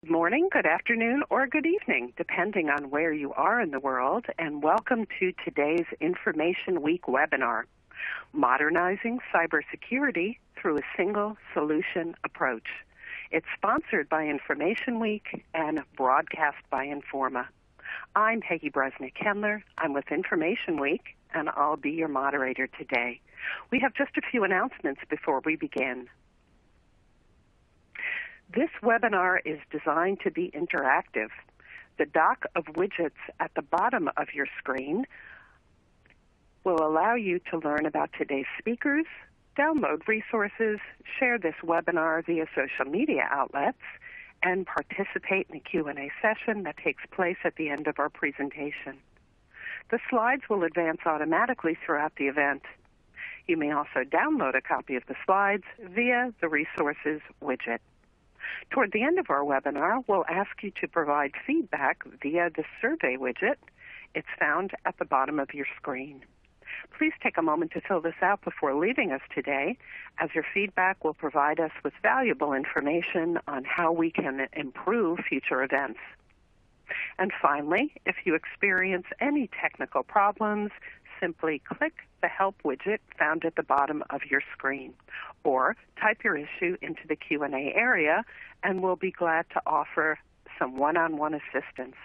Good morning, good afternoon, or good evening, depending on where you are in the world, and welcome to today's Information Week webinar, Modernizing Cybersecurity Through a Single Solution Approach. It's sponsored by Information Week and broadcast by Informa. I'm Peggy Bresnick-Kendler. I'm with Information Week, and I'll be your moderator today. We have just a few announcements before we begin. This webinar is designed to be interactive. The dock of widgets at the bottom of your screen will allow you to learn about today's speakers, download resources, share this webinar via social media outlets, and participate in a Q&A session that takes place at the end of our presentation. The slides will advance automatically throughout the event. You may also download a copy of the slides via the Resources widget. Toward the end of our webinar, we'll ask you to provide feedback via the survey widget. It's found at the bottom of your screen. Please take a moment to fill this out before leaving us today, as your feedback will provide us with valuable information on how we can improve future events. And finally, if you experience any technical problems, simply click the Help widget found at the bottom of your screen, or type your issue into the Q&A area, and we'll be glad to offer some one-on-one assistance.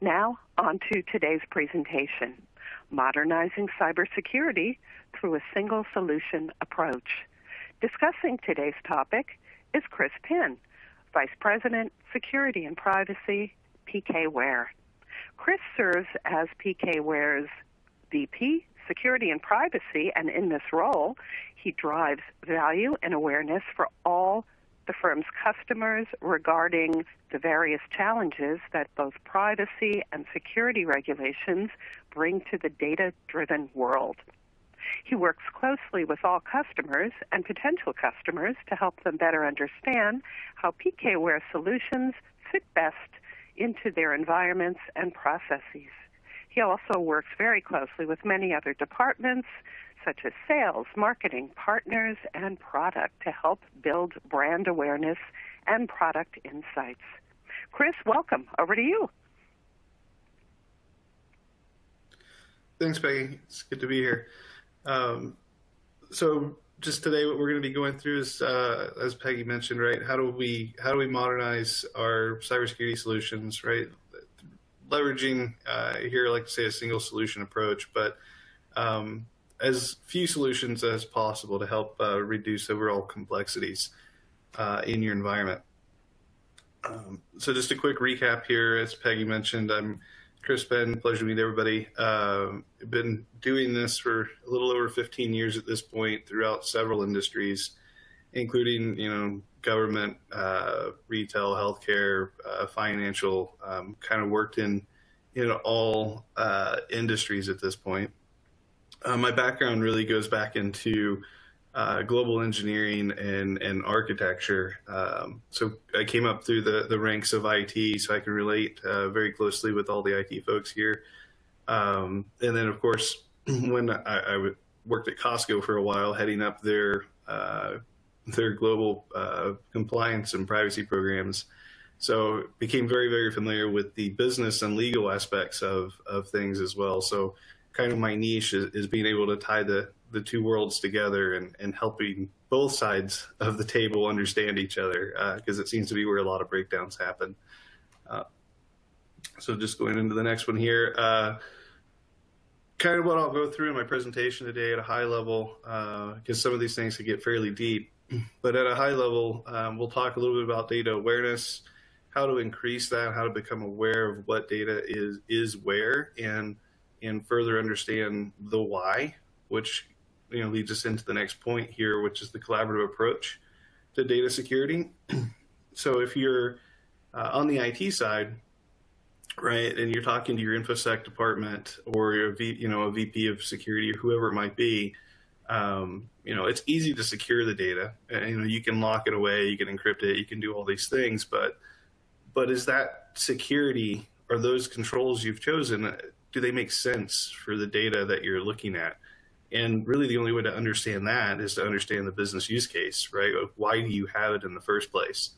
Now, on to today's presentation, Modernizing Cybersecurity Through a Single Solution Approach. Discussing today's topic is Chris Pinn, Vice President, Security and Privacy, PKWARE. Chris serves as PKWARE's VP, Security and Privacy, and in this role, he drives value and awareness for all the firm's customers regarding the various challenges that both privacy and security regulations bring to the data-driven world. He works closely with all customers and potential customers to help them better understand how PKWARE solutions fit best into their environments and processes. He also works very closely with many other departments, such as sales, marketing, partners, and product to help build brand awareness and product insights. Chris, welcome. Over to you. Thanks, Peggy. It's good to be here. So just today, what we're going to be going through is, as Peggy mentioned, right? How do we modernize our cybersecurity solutions, right? Leveraging here, I like to say, a single solution approach, but as few solutions as possible to help reduce overall complexities in your environment. So just a quick recap here, as Peggy mentioned, I'm Chris Pinn, pleasure to meet everybody. I've been doing this for a little over 15 years at this point throughout several industries, including, government, retail, healthcare, financial, kind of worked in all industries at this point. My background really goes back into global engineering and architecture. So I came up through the ranks of IT, so I can relate very closely with all the IT folks here. And then, of course, when I worked at Costco for a while, heading up their global compliance and privacy programs. So became very, very familiar with the business and legal aspects of things as well. So kind of my niche is being able to tie the two worlds together and helping both sides of the table understand each other, because it seems to be where a lot of breakdowns happen. So just going into the next one here, kind of what I'll go through in my presentation today at a high level, because some of these things could get fairly deep. But at a high level, we'll talk a little bit about data awareness, how to increase that, how to become aware of what data is where, and further understand the why, which leads us into the next point here, which is the collaborative approach to data security. So if you're on the IT side, right, and you're talking to your InfoSec department or a VP of security or whoever it might be, it's easy to secure the data. You can lock it away, you can encrypt it, you can do all these things, but is that security, or those controls you've chosen, do they make sense for the data that you're looking at? And really the only way to understand that is to understand the business use case, right? Why do you have it in the first place?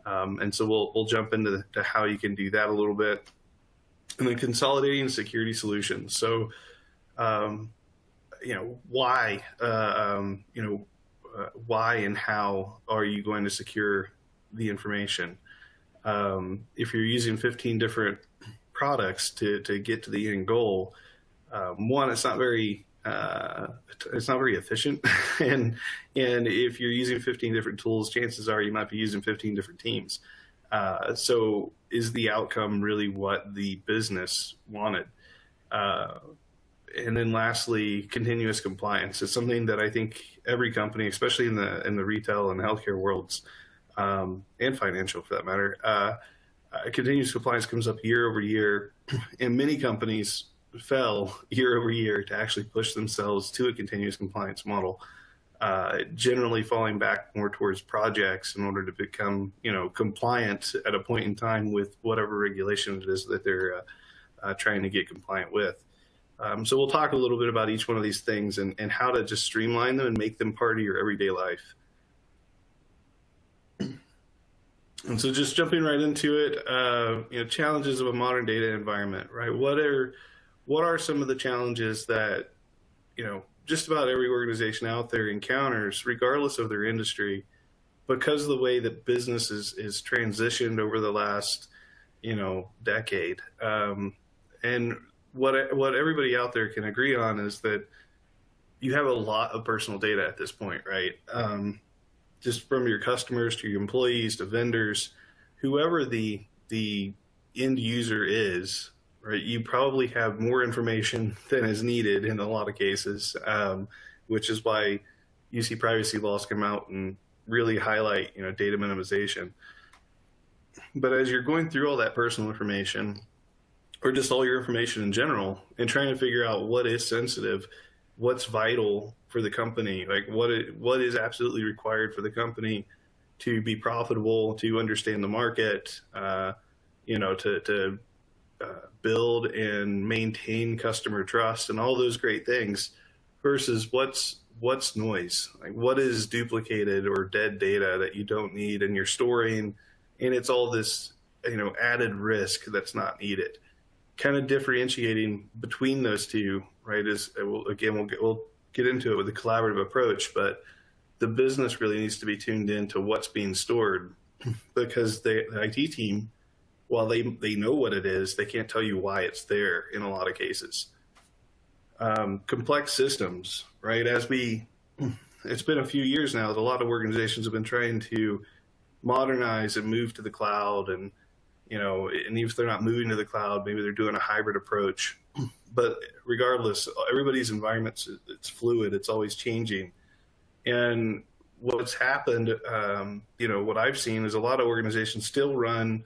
And so we'll jump into how you can do that a little bit. And then consolidating security solutions. So, why, why and how are you going to secure the information? If you're using 15 different products to get to the end goal, one, it's not very efficient, and if you're using 15 different tools, chances are you might be using 15 different teams. So is the outcome really what the business wanted? And then lastly, continuous compliance is something that I think every company, especially in the retail and healthcare worlds, and financial for that matter, continuous compliance comes up year over year, and many companies fell year over year to actually push themselves to a continuous compliance model, generally falling back more towards projects in order to become, compliant at a point in time with whatever regulation it is that they're trying to get compliant with. So we'll talk a little bit about each one of these things and how to just streamline them and make them part of your everyday life. And so just jumping right into it, challenges of a modern data environment, right? What are some of the challenges that, just about every organization out there encounters, regardless of their industry, because of the way that business is transitioned over the last, decade. And what everybody out there can agree on is that you have a lot of personal data at this point, right? Just from your customers to your employees to vendors, whoever the end user is, right? You probably have more information than is needed in a lot of cases, which is why you see privacy laws come out and really highlight, data minimization. But as you're going through all that personal information, or just all your information in general, and trying to figure out what is sensitive, what's vital for the company, like what is absolutely required for the company to be profitable, to understand the market, to build and maintain customer trust and all those great things, versus what's noise, like what is duplicated or dead data that you don't need and you're storing, and it's all this added risk that's not needed. Kind of differentiating between those two, right, is we'll get into it with a collaborative approach, but the business really needs to be tuned into what's being stored, because the IT team, while they know what it is, they can't tell you why it's there in a lot of cases. Complex systems, right? It's been a few years now that a lot of organizations have been trying to modernize and move to the cloud, and and if they're not moving to the cloud, maybe they're doing a hybrid approach. But regardless, everybody's environment, it's fluid, it's always changing. And what's happened, what I've seen is a lot of organizations still run,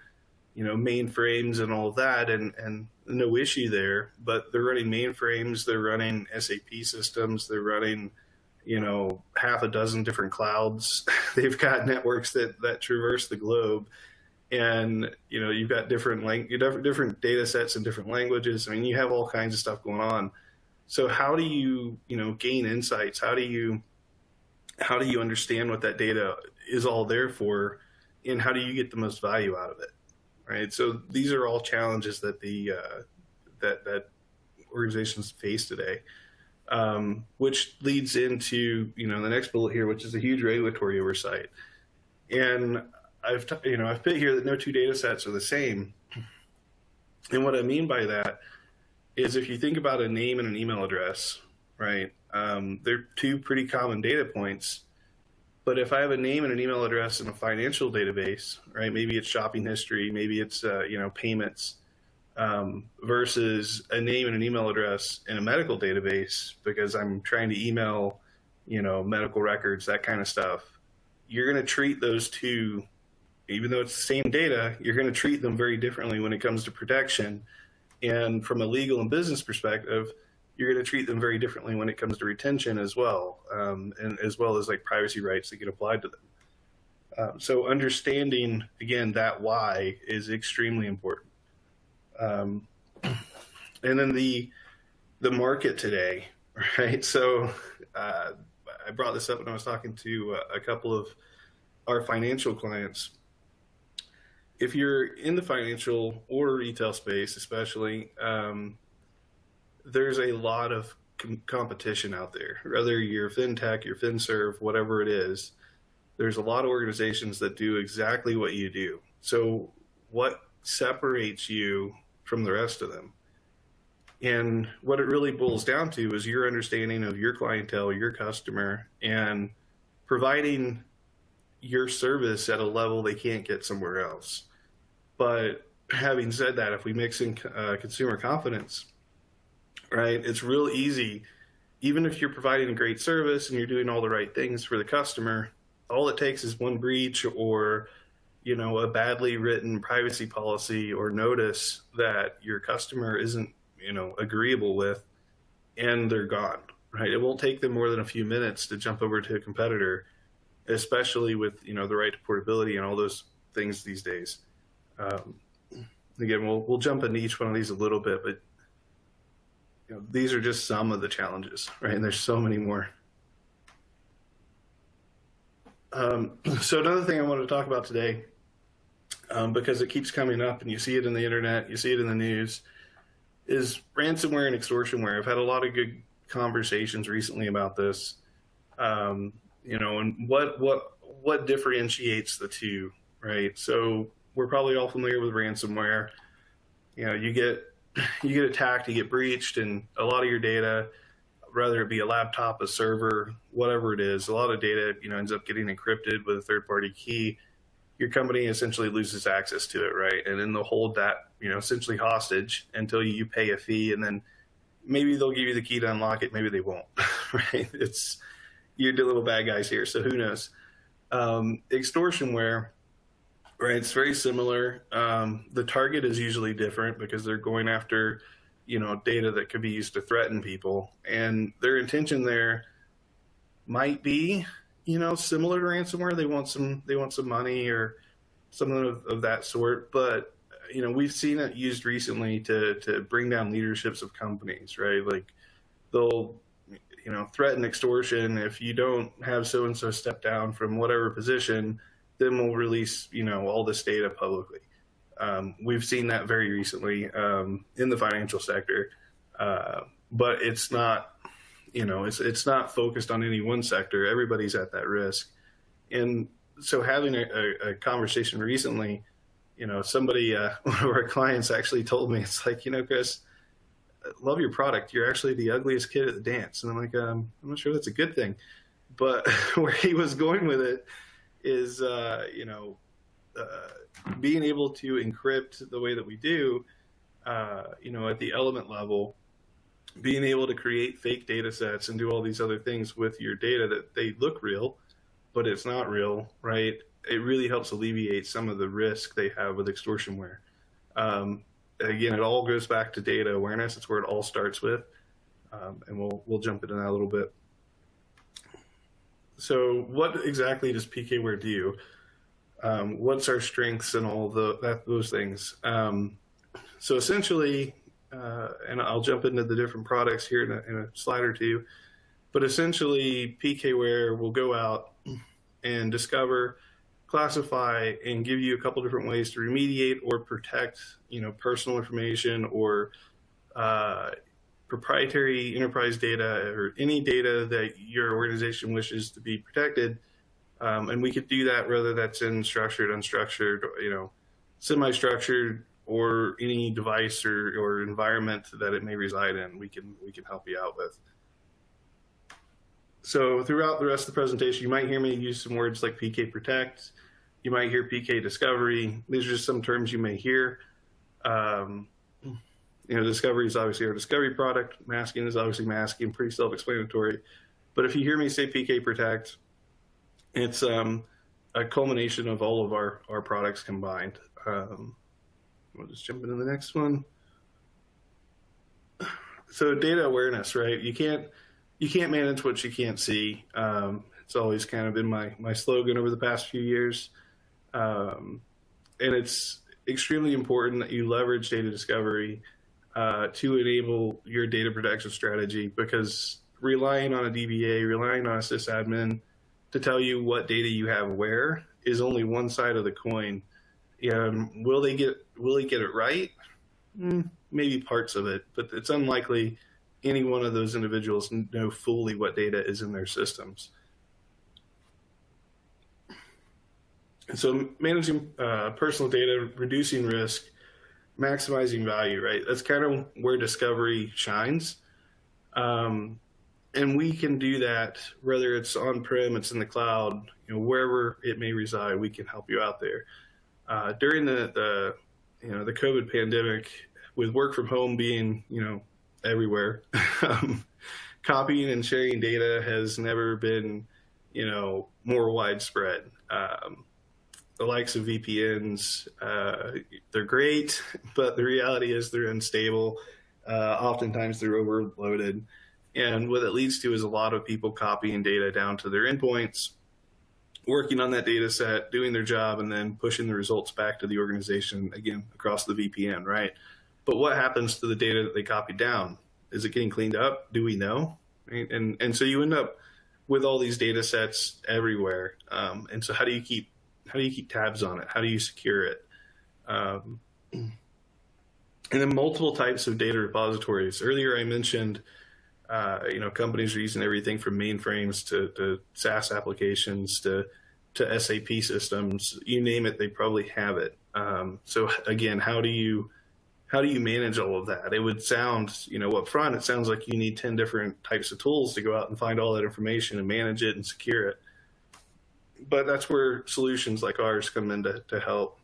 mainframes and all of that, and no issue there, but they're running mainframes, they're running SAP systems, they're running, half a dozen different clouds. They've got networks that traverse the globe. And, you've got different data sets and different languages. I mean, you have all kinds of stuff going on. So how do you, gain insights? How do you understand what that data is all there for, and how do you get the most value out of it? Right. So these are all challenges that that organizations face today, which leads into, the next bullet here, which is a huge regulatory oversight. And I've put here that no two data sets are the same. And what I mean by that is, if you think about a name and an email address, right, they're two pretty common data points. But if I have a name and an email address in a financial database, right, maybe it's shopping history, maybe it's, payments, versus a name and an email address in a medical database, because I'm trying to email, medical records, that kind of stuff, you're going to treat those two, even though it's the same data, you're going to treat them very differently when it comes to protection. And from a legal and business perspective, you're going to treat them very differently when it comes to retention as well, and as well as like privacy rights that get applied to them. So understanding, again, that why is extremely important. And then the market today, right? So I brought this up when I was talking to a couple of our financial clients. if you're in the financial or retail space, especially, there's a lot of competition out there. Whether you're fintech, you're finserv, whatever it is, there's a lot of organizations that do exactly what you do. So what separates you from the rest of them? And what it really boils down to is your understanding of your clientele, your customer, and providing your service at a level they can't get somewhere else. But having said that, if we mix in consumer confidence, right, it's real easy. Even if you're providing a great service and you're doing all the right things for the customer, all it takes is one breach or, you know, a badly written privacy policy or notice that your customer isn't, you know, agreeable with, and they're gone, right? It won't take them more than a few minutes to jump over to a competitor, especially with, you know, the right to portability and all those things these days. Again, we'll jump into each one of these a little bit, but you know, these are just some of the challenges, right? And there's so many more. So another thing I wanted to talk about today, because it keeps coming up and you see it in the internet, you see it in the news, is ransomware and extortionware. I've had a lot of good conversations recently about this, you know, and what differentiates the two, right? So we're probably all familiar with ransomware. You know, you get attacked, you get breached, and a lot of your data, whether it be a laptop, a server, whatever it is, a lot of data, you know, ends up getting encrypted with a third-party key. Your company essentially loses access to it, right? And then they'll hold that, you know, essentially hostage until you pay a fee, and then maybe they'll give you the key to unlock it, maybe they won't, right? You're the little bad guys here, so who knows? Extortionware, right? It's very similar. The target is usually different because they're going after, you know, data that could be used to threaten people, and their intention there might be, you know, similar to ransomware. They want some money or something of that sort. But, you know, we've seen it used recently to bring down leaderships of companies, right? Like they'll, you know, threaten extortion. If you don't have so-and-so step down from whatever position, then we'll release, you know, all this data publicly. We've seen that very recently in the financial sector, but it's not, you know, it's not focused on any one sector. Everybody's at that risk. And so having a conversation recently, you know, somebody, one of our clients actually told me, it's like, you know, Chris, I love your product. You're actually the ugliest kid at the dance. And I'm like, I'm not sure that's a good thing. But where he was going with it is, you know, being able to encrypt the way that we do, you know, at the element level, being able to create fake data sets and do all these other things with your data that they look real, but it's not real, right? It really helps alleviate some of the risk they have with extortionware. Again, it all goes back to data awareness. It's where it all starts with, and we'll jump into that a little bit. So what exactly does PKWARE do? What's our strengths and all those things? So essentially, and I'll jump into the different products here in a slide or two, but essentially PKWARE will go out and discover, classify, and give you a couple different ways to remediate or protect, you know, personal information or proprietary enterprise data or any data that your organization wishes to be protected. And we could do that whether that's in structured, unstructured, you know, semi-structured, or any device or environment that it may reside in. We can help you out with. So throughout the rest of the presentation, you might hear me use some words like PK Protect. You might hear PK Discovery. These are just some terms you may hear. You know, discovery is obviously our discovery product. Masking is obviously masking, pretty self-explanatory. But if you hear me say PK Protect, it's a culmination of all of our products combined. We'll just jump into the next one. So data awareness, right? You can't manage what you can't see. It's always kind of been my slogan over the past few years. And it's extremely important that you leverage data discovery to enable your data protection strategy, because relying on a DBA, relying on a sysadmin to tell you what data you have where is only one side of the coin. Will they get it right? Maybe parts of it, but it's unlikely any one of those individuals know fully what data is in their systems. And so managing personal data, reducing risk, maximizing value, right? That's kind of where discovery shines. And we can do that, whether it's on-prem, it's in the cloud, wherever it may reside, we can help you out there. During the COVID pandemic, with work from home being, everywhere, copying and sharing data has never been, more widespread. The likes of VPNs, they're great, but the reality is they're unstable. Oftentimes they're overloaded. And what it leads to is a lot of people copying data down to their endpoints, working on that data set, doing their job, and then pushing the results back to the organization, again, across the VPN, right? But what happens to the data that they copied down? Is it getting cleaned up? Do we know? Right? And so you end up with all these data sets everywhere. And so how do you keep tabs on it? How do you secure it? And then multiple types of data repositories. Earlier I mentioned, companies are using everything from mainframes to SaaS applications to SAP systems. You name it, they probably have it. So again, how do you manage all of that? It would sound, up front, it sounds like you need 10 different types of tools to go out and find all that information and manage it and secure it. But that's where solutions like ours come in to help.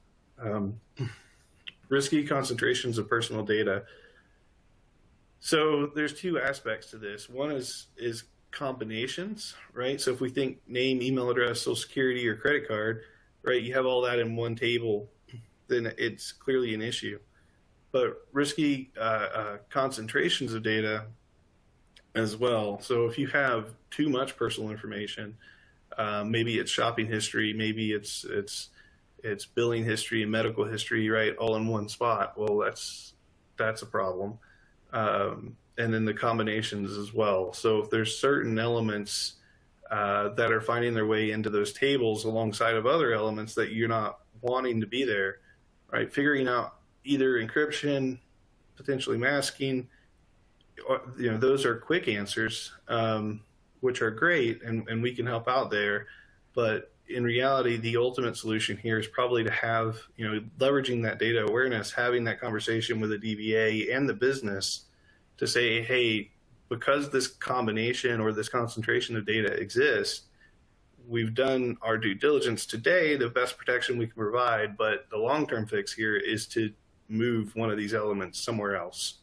Risky concentrations of personal data. So there's two aspects to this. One is combinations, right? So if we think name, email address, social security, or credit card, right, you have all that in one table, then it's clearly an issue. But risky concentrations of data as well. So if you have too much personal information, maybe it's shopping history, maybe it's billing history and medical history, right, all in one spot. Well, that's a problem. And then the combinations as well. So if there's certain elements that are finding their way into those tables alongside of other elements that you're not wanting to be there, right? Figuring out either encryption, potentially masking, those are quick answers, which are great, and we can help out there. But in reality, the ultimate solution here is probably to have, leveraging that data awareness, having that conversation with the DBA and the business to say, hey, because this combination or this concentration of data exists, we've done our due diligence today, the best protection we can provide, but the long-term fix here is to move one of these elements somewhere else,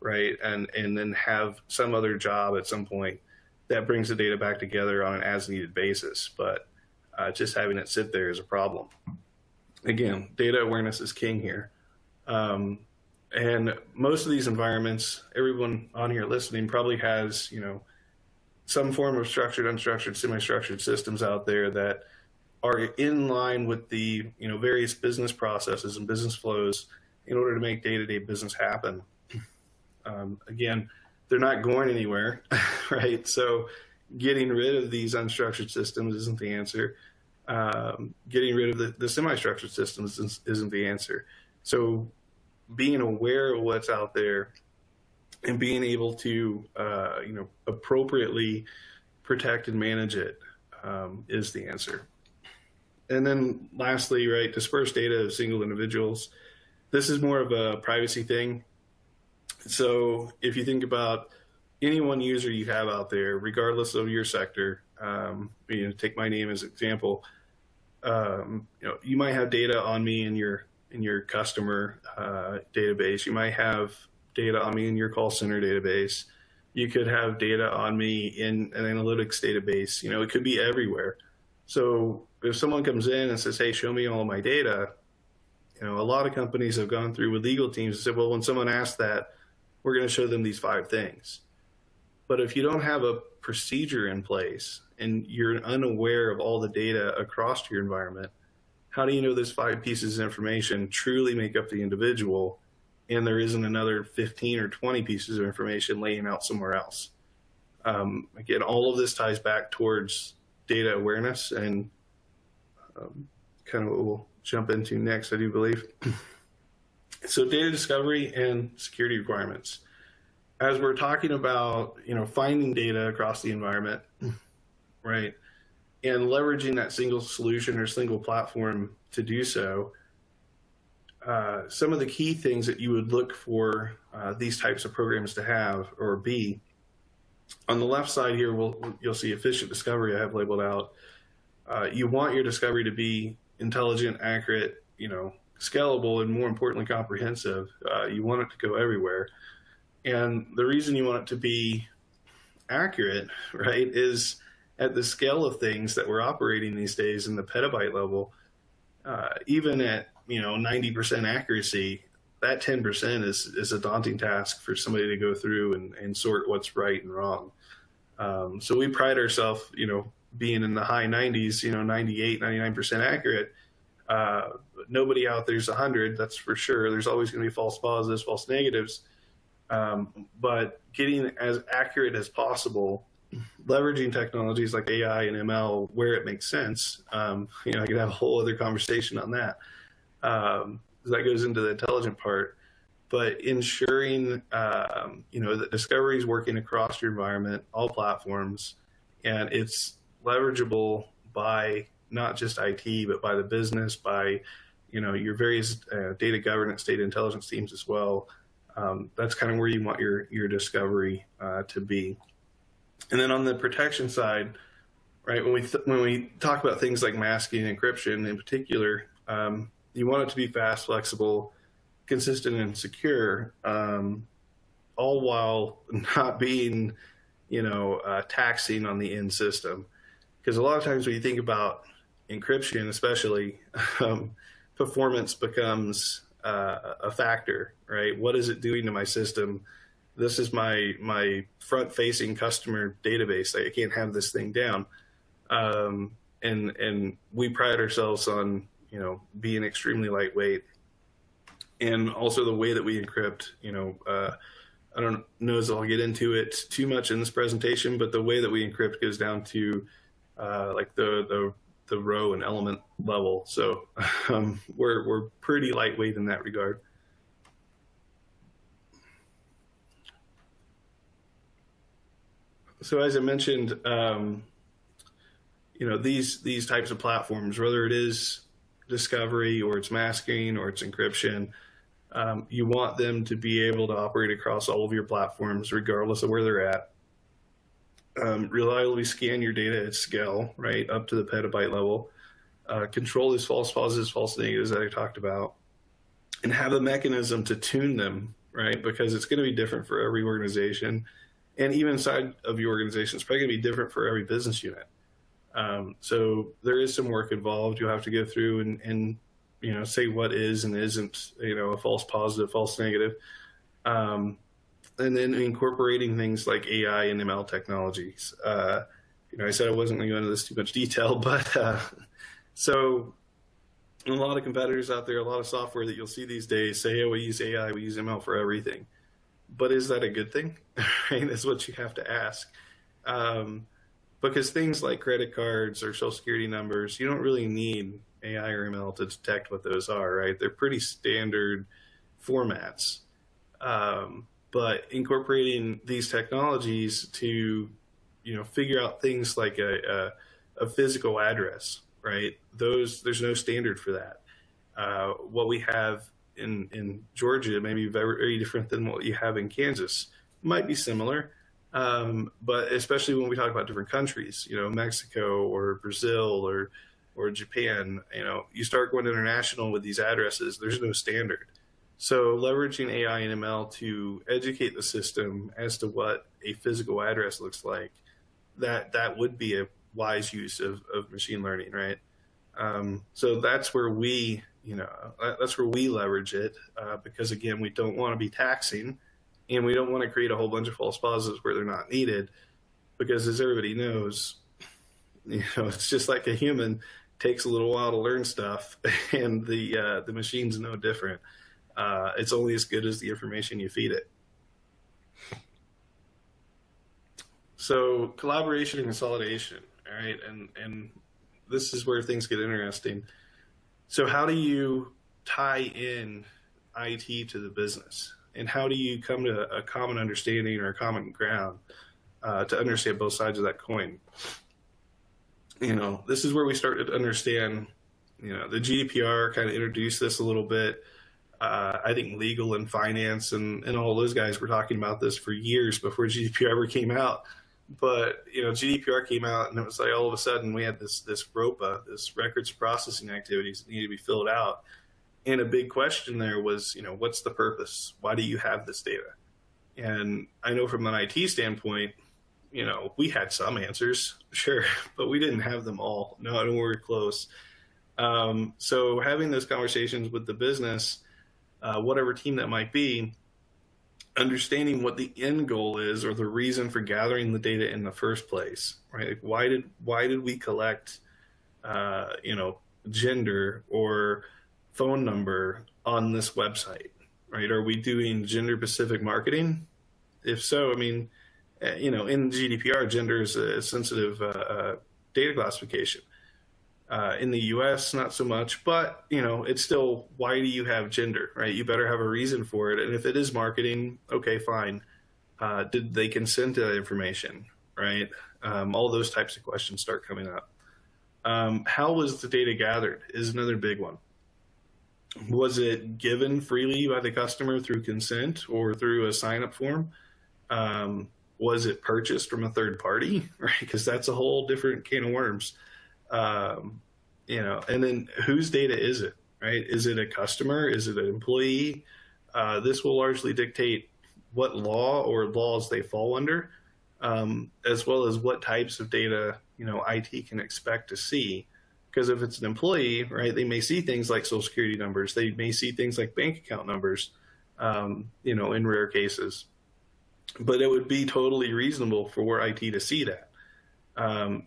right? And then have some other job at some point that brings the data back together on an as-needed basis. But just having it sit there is a problem. Again, data awareness is king here. And most of these environments, everyone on here listening probably has, some form of structured, unstructured, semi-structured systems out there that are in line with the, various business processes and business flows in order to make day-to-day business happen. Again, they're not going anywhere, right? So getting rid of these unstructured systems isn't the answer. Getting rid of the semi-structured systems isn't the answer. So being aware of what's out there and being able to, appropriately protect and manage it is the answer. And then lastly, right, dispersed data of single individuals. This is more of a privacy thing. So if you think about any one user you have out there, regardless of your sector, take my name as an example, you might have data on me in your customer database. You might have data on me in your call center database. You could have data on me in an analytics database. It could be everywhere. So if someone comes in and says, hey, show me all my data, a lot of companies have gone through with legal teams and said, well, when someone asks that, we're going to show them these 5 things. But if you don't have a procedure in place and you're unaware of all the data across your environment, how do you know those 5 pieces of information truly make up the individual and there isn't another 15 or 20 pieces of information laying out somewhere else? Again, all of this ties back towards data awareness and kind of what jump into next, I do believe. So data discovery and security requirements. As we're talking about, finding data across the environment, right, and leveraging that single solution or single platform to do so, some of the key things that you would look for these types of programs to have or be. On the left side here, you'll see efficient discovery I have labeled out. You want your discovery to be intelligent, accurate, scalable, and more importantly, comprehensive. You want it to go everywhere. And the reason you want it to be accurate, right, is at the scale of things that we're operating these days in the petabyte level, even at 90% accuracy, that 10% is a daunting task for somebody to go through and sort what's right and wrong. So we pride ourselves, being in the high 90s, 98, 99% accurate. Nobody out there's 100, that's for sure. There's always going to be false positives, false negatives. But getting as accurate as possible, leveraging technologies like AI and ML where it makes sense. I could have a whole other conversation on that. That goes into the intelligent part, but ensuring, that discovery is working across your environment, all platforms, and it's leverageable by not just IT, but by the business, by, your various data governance, data intelligence teams as well. That's kind of where you want your discovery to be. And then on the protection side, right, when we talk about things like masking and encryption in particular, you want it to be fast, flexible, consistent, and secure, all while not being, taxing on the end system. Because a lot of times when you think about encryption, especially, performance becomes a factor, right? What is it doing to my system? This is my front-facing customer database. I can't have this thing down. And we pride ourselves on, being extremely lightweight. And also the way that we encrypt, I don't know as I'll get into it too much in this presentation, but the way that we encrypt goes down to like the row and element level. So we're pretty lightweight in that regard. So as I mentioned, these types of platforms, whether it is discovery or it's masking or it's encryption, you want them to be able to operate across all of your platforms, regardless of where they're at. Reliably scan your data at scale, right, up to the petabyte level. Control these false positives, false negatives that I talked about, and have a mechanism to tune them, right, because it's going to be different for every organization. And even inside of your organization, it's probably going to be different for every business unit. So there is some work involved. You'll have to go through and say what is and isn't, a false positive, false negative. And then incorporating things like AI and ML technologies. I said I wasn't going to go into this too much detail, but so a lot of competitors out there, a lot of software that you'll see these days say, hey, we use AI, we use ML for everything. But is that a good thing? Right? That's what you have to ask. Because things like credit cards or social security numbers, you don't really need AI or ML to detect what those are, right? They're pretty standard formats. But incorporating these technologies to, figure out things like a physical address, right? There's no standard for that. What we have in Georgia may be very, very different than what you have in Kansas. Might be similar, but especially when we talk about different countries, Mexico or Brazil or Japan, you start going international with these addresses, there's no standard. So leveraging AI and ML to educate the system as to what a physical address looks like, that would be a wise use of machine learning, right? So that's where we leverage it, because again, we don't want to be taxing, and we don't want to create a whole bunch of false positives where they're not needed, because as everybody knows, it's just like a human, takes a little while to learn stuff, and the machine's no different. It's only as good as the information you feed it. So collaboration and consolidation, all right, and this is where things get interesting. So how do you tie in IT to the business? And how do you come to a common understanding or a common ground to understand both sides of that coin? This is where we started to understand, the GDPR kind of introduced this a little bit. I think legal and finance and all those guys were talking about this for years before GDPR ever came out. But, GDPR came out and it was like all of a sudden we had this ROPA, this records processing activities that needed to be filled out. And a big question there was, what's the purpose? Why do you have this data? And I know from an IT standpoint, we had some answers, sure, but we didn't have them all. No, nowhere close. So having those conversations with the business, whatever team that might be, understanding what the end goal is or the reason for gathering the data in the first place, right? Why did we collect, gender or phone number on this website, right? Are we doing gender specific marketing? If so, in GDPR, gender is a sensitive data classification. In the US, not so much, but it's still, why do you have gender, right? You better have a reason for it. And if it is marketing, okay, fine. Did they consent to that information, right? All those types of questions start coming up. How was the data gathered is another big one. Was it given freely by the customer through consent or through a sign-up form? Was it purchased from a third party, right? Because that's a whole different can of worms. And then whose data is it, right? Is it a customer? Is it an employee? This will largely dictate what law or laws they fall under, as well as what types of data, IT can expect to see. Because if it's an employee, right, they may see things like social security numbers. They may see things like bank account numbers, in rare cases. But it would be totally reasonable for IT to see that.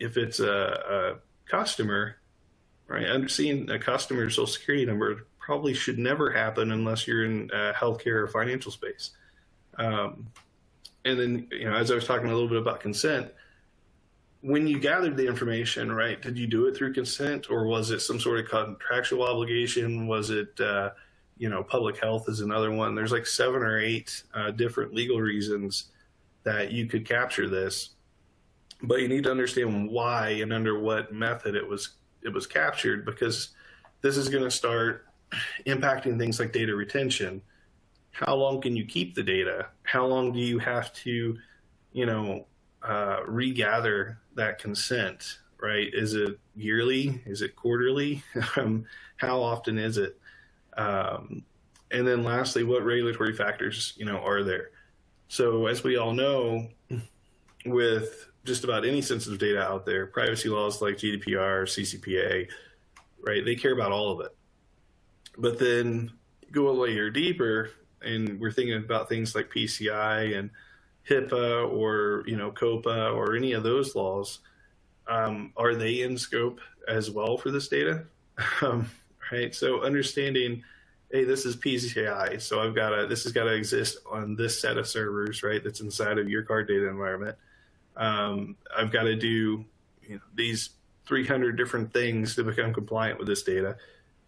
If it's a customer, right, seeing a customer's social security number probably should never happen unless you're in healthcare or financial space. And then, as I was talking a little bit about consent, when you gathered the information, right, did you do it through consent or was it some sort of contractual obligation? Was it, public health is another one. There's like 7 or 8 different legal reasons that you could capture this, but you need to understand why and under what method it was captured, because this is going to start impacting things like data retention. How long can you keep the data? How long do you have to, regather that consent, right? Is it yearly? Is it quarterly? How often is it? And then lastly, what regulatory factors, are there? So as we all know, with just about any sensitive data out there, privacy laws like GDPR, CCPA, right? They care about all of it. But then go a layer deeper and we're thinking about things like PCI and HIPAA or, COPA or any of those laws. Are they in scope as well for this data? Right. So understanding, hey, this is PCI. So this has got to exist on this set of servers, right? That's inside of your card data environment. I've got to do these 300 different things to become compliant with this data.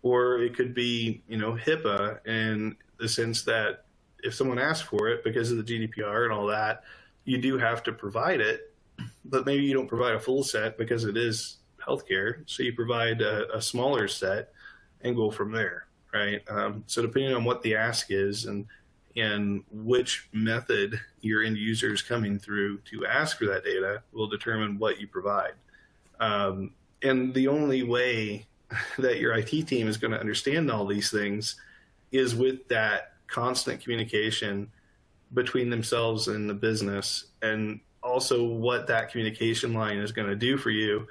Or it could be, HIPAA in the sense that if someone asks for it because of the GDPR and all that, you do have to provide it, but maybe you don't provide a full set because it is healthcare. So you provide a smaller set and go from there, right? So depending on what the ask is and which method your end user is coming through to ask for that data will determine what you provide. And the only way that your IT team is going to understand all these things is with that constant communication between themselves and the business. And also what that communication line is going to do for you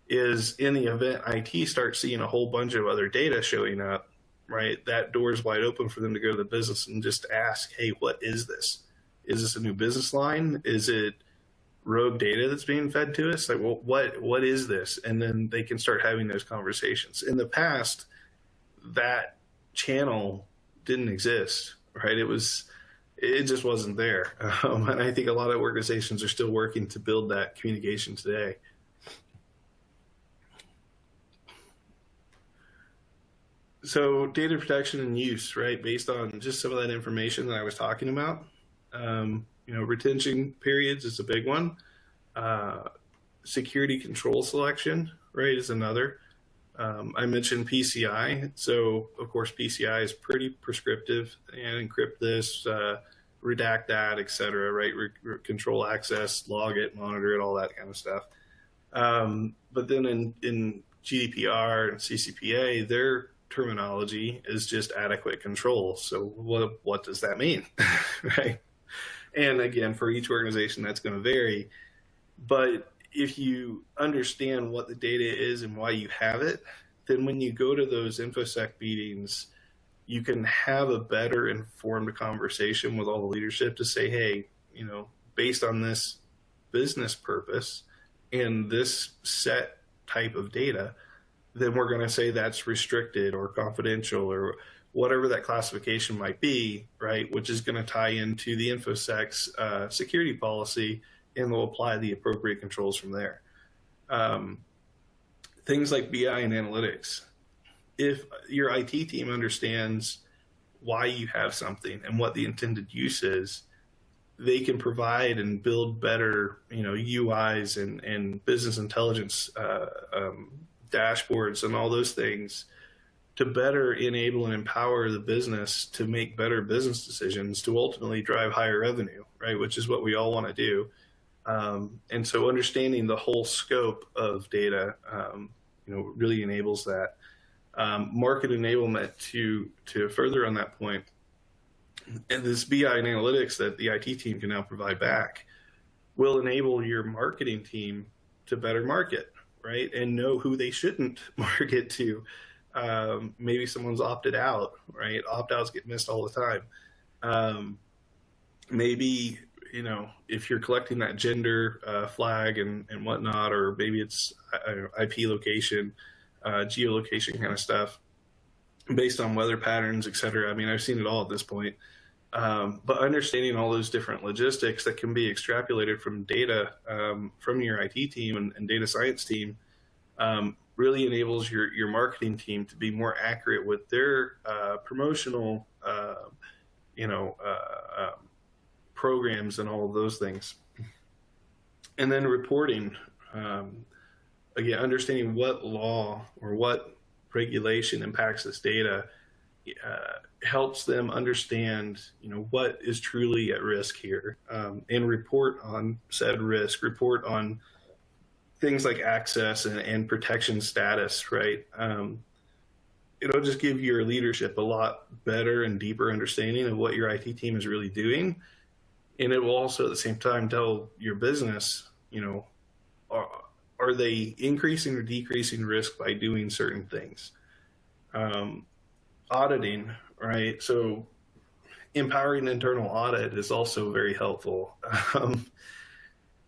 is in the event IT starts seeing a whole bunch of other data showing up, right? That door is wide open for them to go to the business and just ask, hey, what is this? Is this a new business line? Is it rogue data that's being fed to us? Like, well, what is this? And then they can start having those conversations. In the past, that channel didn't exist, right? It just wasn't there. And I think a lot of organizations are still working to build that communication today. So data protection and use, right, based on just some of that information that I was talking about. Retention periods is a big one. Security control selection, right, is another. I mentioned PCI. So, of course, PCI is pretty prescriptive, and encrypt this, redact that, et cetera, right? Control access, log it, monitor it, all that kind of stuff. But then in GDPR and CCPA, their terminology is just adequate control. So what does that mean, right? And again, for each organization, that's going to vary. But if you understand what the data is and why you have it, then when you go to those InfoSec meetings, you can have a better informed conversation with all the leadership to say, hey, based on this business purpose and this set type of data, then we're going to say that's restricted or confidential or whatever that classification might be, right? Which is going to tie into the InfoSec's security policy, and they'll apply the appropriate controls from there. Things like BI and analytics. If your IT team understands why you have something and what the intended use is, they can provide and build better, UIs and business intelligence dashboards and all those things to better enable and empower the business to make better business decisions to ultimately drive higher revenue, right? Which is what we all want to do. And so understanding the whole scope of data, really enables that. Market enablement to further on that point, and this BI and analytics that the IT team can now provide back will enable your marketing team to better market, right? And know who they shouldn't market to. Maybe someone's opted out, right? Opt-outs get missed all the time. Maybe, if you're collecting that gender flag and whatnot, or maybe it's IP location, geolocation kind of stuff, based on weather patterns, et cetera. I mean, I've seen it all at this point. But understanding all those different logistics that can be extrapolated from data from your IT team and data science team really enables your marketing team to be more accurate with their promotional, programs and all of those things. And then reporting, again, understanding what law or what regulation impacts this data helps them understand, what is truly at risk here, and report on said risk, report on things like access and protection status, right? It'll just give your leadership a lot better and deeper understanding of what your IT team is really doing. And it will also at the same time tell your business, are they increasing or decreasing risk by doing certain things? Auditing, right? So empowering internal audit is also very helpful. A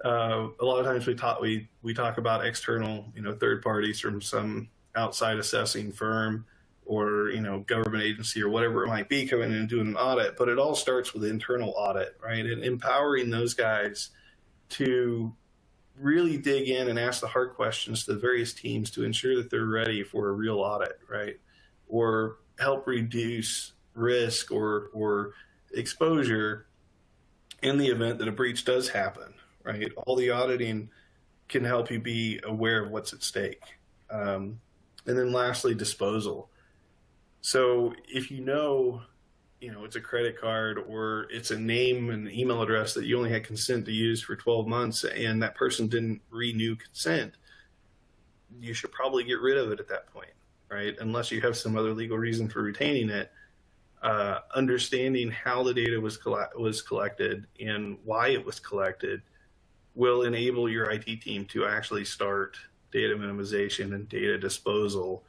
lot of times we talk about external, third parties from some outside assessing firm or, government agency or whatever it might be coming in and doing an audit, but it all starts with internal audit, right? And empowering those guys to really dig in and ask the hard questions to the various teams to ensure that they're ready for a real audit, right? Or help reduce risk or exposure in the event that a breach does happen, right? All the auditing can help you be aware of what's at stake. And then lastly, disposal. So if it's a credit card or it's a name and email address that you only had consent to use for 12 months and that person didn't renew consent, you should probably get rid of it at that point, right? Unless you have some other legal reason for retaining it. Understanding how the data was collected and why it was collected will enable your IT team to actually start data minimization and data disposal,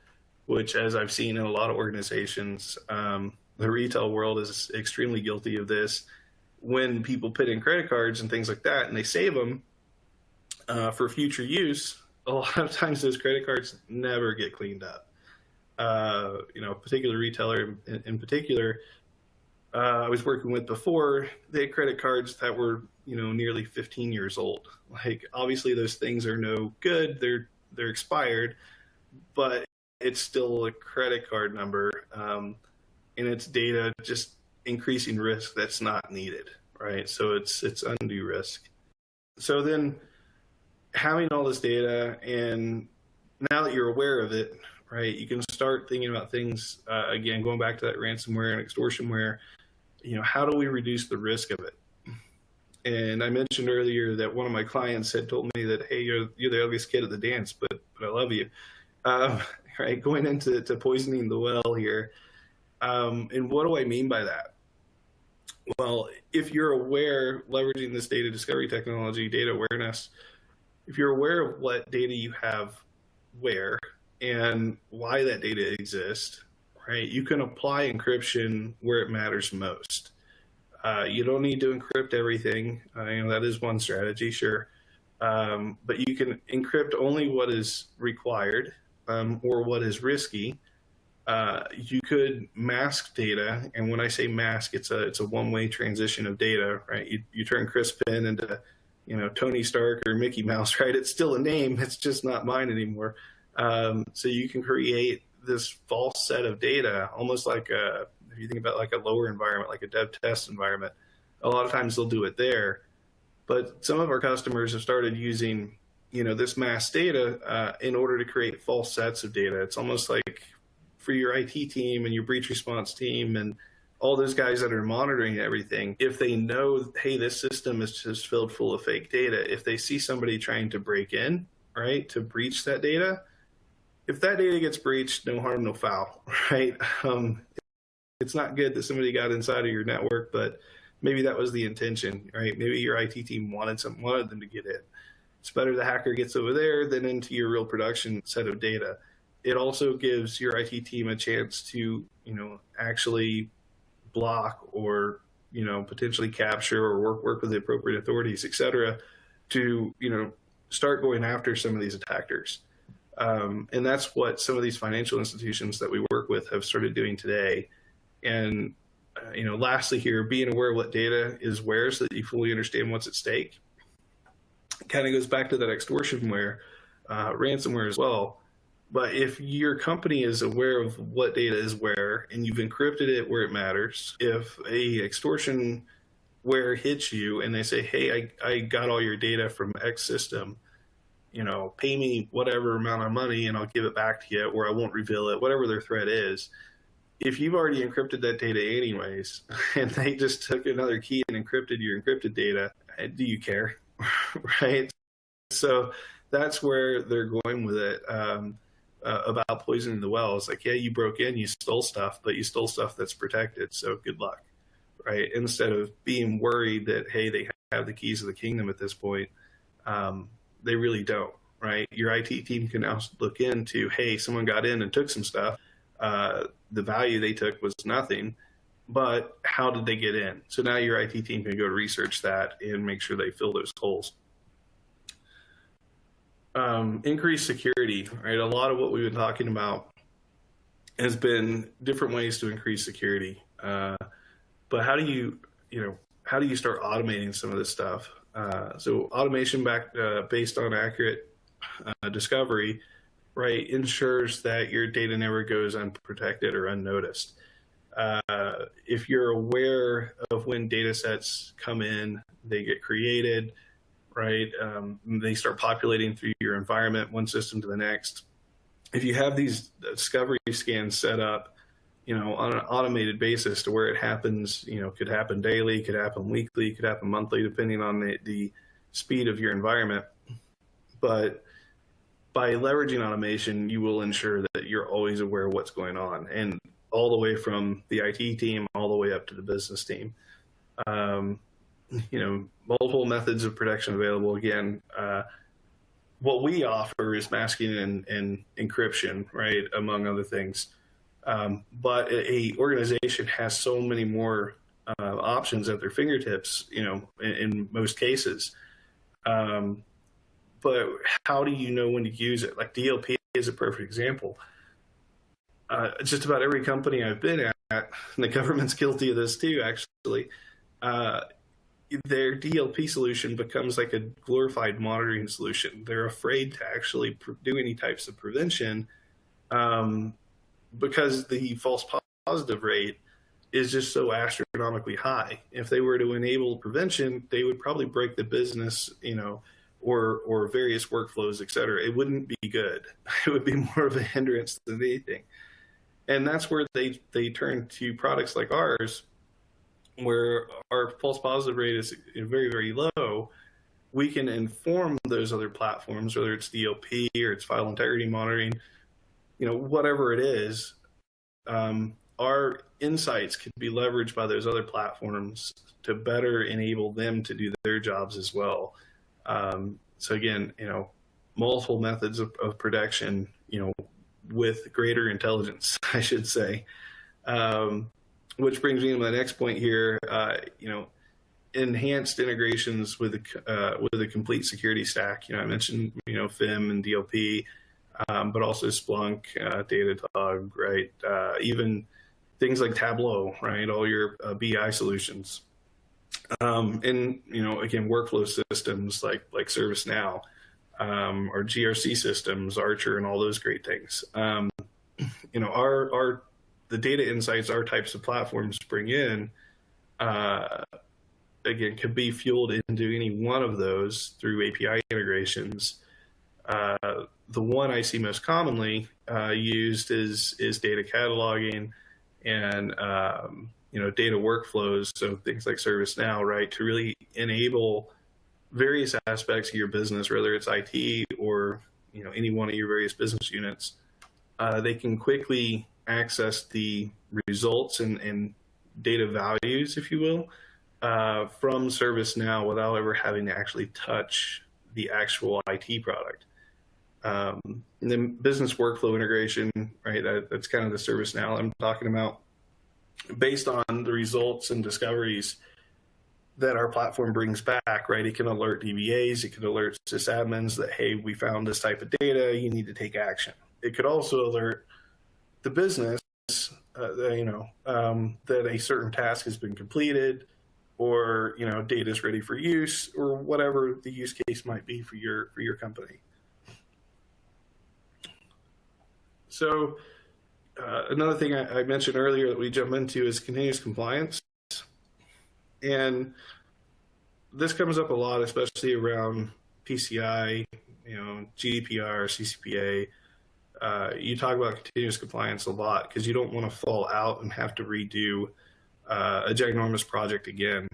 which, as I've seen in a lot of organizations, the retail world is extremely guilty of this. When people put in credit cards and things like that and they save them for future use, a lot of times those credit cards never get cleaned up. A particular retailer in particular, I was working with before, they had credit cards that were, nearly 15 years old. Like, obviously those things are no good. They're expired, but it's still a credit card number, and it's data just increasing risk that's not needed, right? So it's undue risk. So then having all this data, and now that you're aware of it, right, you can start thinking about things, again, going back to that ransomware and extortionware, how do we reduce the risk of it? And I mentioned earlier that one of my clients had told me that, hey, you're the ugliest kid at the dance, but I love you. Right, going into poisoning the well here. And what do I mean by that? Well, if you're aware, leveraging this data discovery technology, data awareness, if you're aware of what data you have where and why that data exists, right, you can apply encryption where it matters most. You don't need to encrypt everything. That is one strategy, sure. But you can encrypt only what is required or what is risky. You could mask data, and when I say mask, it's a one-way transition of data, right? You turn Crispin into, Tony Stark or Mickey Mouse, right? It's still a name, it's just not mine anymore. So you can create this false set of data, almost like if you think about like a lower environment, like a dev test environment. A lot of times they'll do it there, but some of our customers have started using, this mass data in order to create false sets of data. It's almost like for your IT team and your breach response team and all those guys that are monitoring everything, if they know, hey, this system is just filled full of fake data, if they see somebody trying to break in, right, to breach that data, if that data gets breached, no harm, no foul, right? It's not good that somebody got inside of your network, but maybe that was the intention, right? Maybe your IT team wanted them to get in. It's better the hacker gets over there than into your real production set of data. It also gives your IT team a chance to, actually block or, potentially capture or work with the appropriate authorities, et cetera, to, start going after some of these attackers. And that's what some of these financial institutions that we work with have started doing today. And, lastly here, being aware of what data is where so that you fully understand what's at stake. It kind of goes back to that extortionware, ransomware as well. But if your company is aware of what data is where and you've encrypted it where it matters, if a extortionware hits you and they say, hey, I got all your data from X system, pay me whatever amount of money and I'll give it back to you, or I won't reveal it, whatever their threat is. If you've already encrypted that data anyways, and they just took another key and encrypted your encrypted data, do you care, right? So that's where they're going with it. About poisoning the well. It's like, yeah, you broke in, you stole stuff, but you stole stuff that's protected, so good luck, right? Instead of being worried that, hey, they have the keys of the kingdom at this point, they really don't, right? Your IT team can now look into, hey, someone got in and took some stuff. The value they took was nothing, but how did they get in? So now your IT team can go research that and make sure they fill those holes. Increased security, right? A lot of what we've been talking about has been different ways to increase security. But how do you start automating some of this stuff? So automation based on accurate discovery, right, ensures that your data never goes unprotected or unnoticed. If you're aware of when data sets come in, they get created, right? They start populating through your environment, one system to the next. If you have these discovery scans set up, on an automated basis to where it happens, could happen daily, could happen weekly, could happen monthly, depending on the speed of your environment. But by leveraging automation, you will ensure that you're always aware of what's going on, and all the way from the IT team all the way up to the business team. Multiple methods of protection available. Again, what we offer is masking and encryption, right, among other things. But a organization has so many more options at their fingertips, in most cases. But how do you know when to use it? Like DLP is a perfect example. Just about every company I've been at, and the government's guilty of this too, actually, their DLP solution becomes like a glorified monitoring solution. They're afraid to actually do any types of prevention because the false positive rate is just so astronomically high. If they were to enable prevention, they would probably break the business, or various workflows, et cetera. It wouldn't be good. It would be more of a hindrance than anything. And that's where they turn to products like ours, where our false positive rate is very, very low. We can inform those other platforms, whether it's DLP or it's file integrity monitoring, whatever it is. Our insights could be leveraged by those other platforms to better enable them to do their jobs as well. So again, multiple methods of protection, with greater intelligence, I should say. Which brings me to my next point here. Enhanced integrations with a complete security stack. I mentioned FIM and DLP, but also Splunk, Datadog, right? Even things like Tableau, right? All your BI solutions, and again, workflow systems like ServiceNow, or GRC systems, Archer, and all those great things. The data insights our types of platforms bring in, again, could be fueled into any one of those through API integrations. The one I see most commonly used is data cataloging and data workflows. So things like ServiceNow, right, to really enable various aspects of your business, whether it's IT or any one of your various business units. They can quickly access the results and data values, if you will, from ServiceNow without ever having to actually touch the actual IT product. And then business workflow integration, right? That's kind of the ServiceNow I'm talking about. Based on the results and discoveries that our platform brings back, right? It can alert DBAs, it can alert sysadmins that, hey, we found this type of data, you need to take action. It could also alert the business, that a certain task has been completed, or data is ready for use, or whatever the use case might be for your company. So another thing I mentioned earlier that we jump into is continuous compliance, and this comes up a lot, especially around PCI, GDPR, CCPA. You talk about continuous compliance a lot because you don't want to fall out and have to redo a ginormous project again.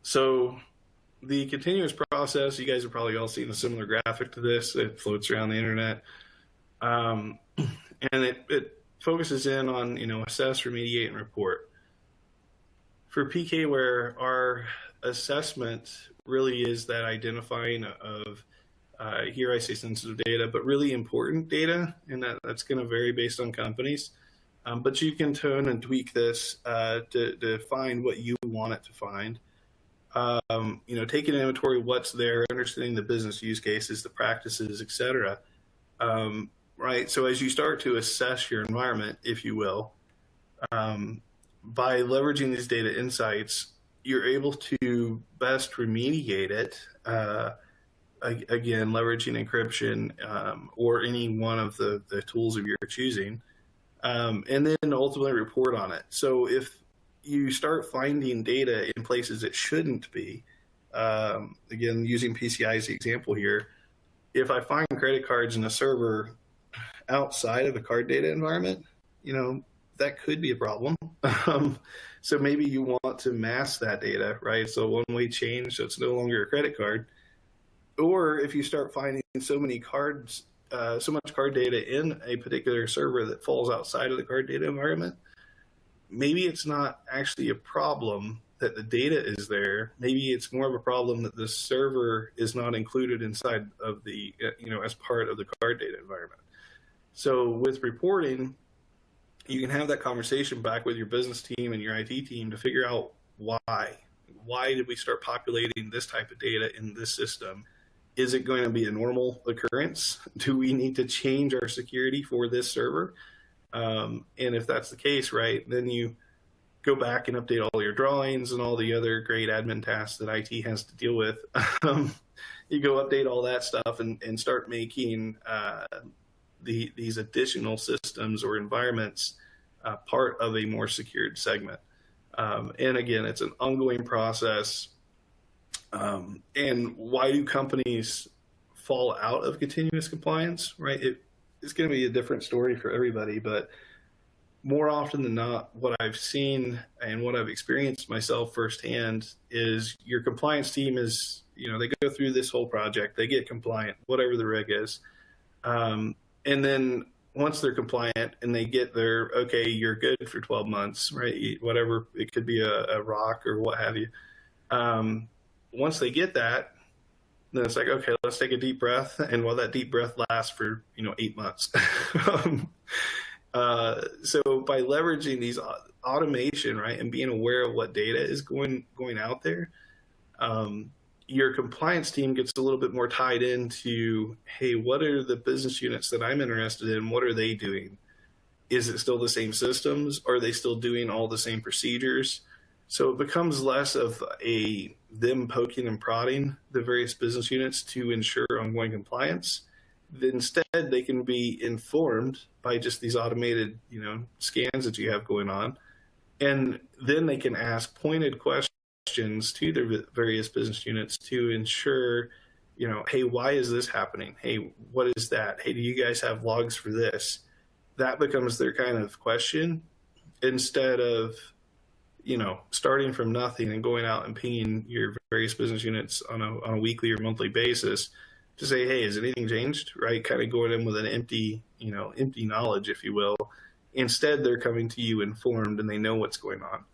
So the continuous process, you guys have probably all seen a similar graphic to this. It floats around the internet. And it focuses in on, assess, remediate, and report. For PKWARE, our assessment really is that identifying of, here I say sensitive data, but really important data, and that's going to vary based on companies. But you can tone and tweak this to find what you want it to find. Taking an inventory of what's there, understanding the business use cases, the practices, et cetera. Right. So as you start to assess your environment, if you will, by leveraging these data insights, you're able to best remediate it. Again, leveraging encryption or any one of the tools of your choosing, and then ultimately report on it. So if you start finding data in places it shouldn't be, again, using PCI as the example here, if I find credit cards in a server outside of a card data environment, that could be a problem. So maybe you want to mask that data, right? So one-way change, so it's no longer a credit card. Or if you start finding so much card data in a particular server that falls outside of the card data environment, maybe it's not actually a problem that the data is there. Maybe it's more of a problem that the server is not included inside of the, as part of the card data environment. So with reporting, you can have that conversation back with your business team and your IT team to figure out why. Why did we start populating this type of data in this system? Is it going to be a normal occurrence? Do we need to change our security for this server? And if that's the case, right, then you go back and update all your drawings and all the other great admin tasks that IT has to deal with. You go update all that stuff and start making these additional systems or environments part of a more secured segment. And again, it's an ongoing process. And why do companies fall out of continuous compliance, right? It's going to be a different story for everybody, but more often than not, what I've seen and what I've experienced myself firsthand is your compliance team is, they go through this whole project, they get compliant, whatever the rig is. And then once they're compliant and they get their, okay, you're good for 12 months, right? Whatever, it could be a rock or what have you. Once they get that, then it's like, okay, let's take a deep breath. And while that deep breath lasts for, 8 months. So by leveraging these automation, right, and being aware of what data is going out there, your compliance team gets a little bit more tied into, hey, what are the business units that I'm interested in? What are they doing? Is it still the same systems? Are they still doing all the same procedures? So it becomes less of them poking and prodding the various business units to ensure ongoing compliance. Instead, they can be informed by just these automated, scans that you have going on. And then they can ask pointed questions to their various business units to ensure, hey, why is this happening? Hey, what is that? Hey, do you guys have logs for this? That becomes their kind of question instead of, starting from nothing and going out and pinging your various business units on a weekly or monthly basis to say, hey, has anything changed, right? Kind of going in with an empty knowledge, if you will. Instead, they're coming to you informed and they know what's going on.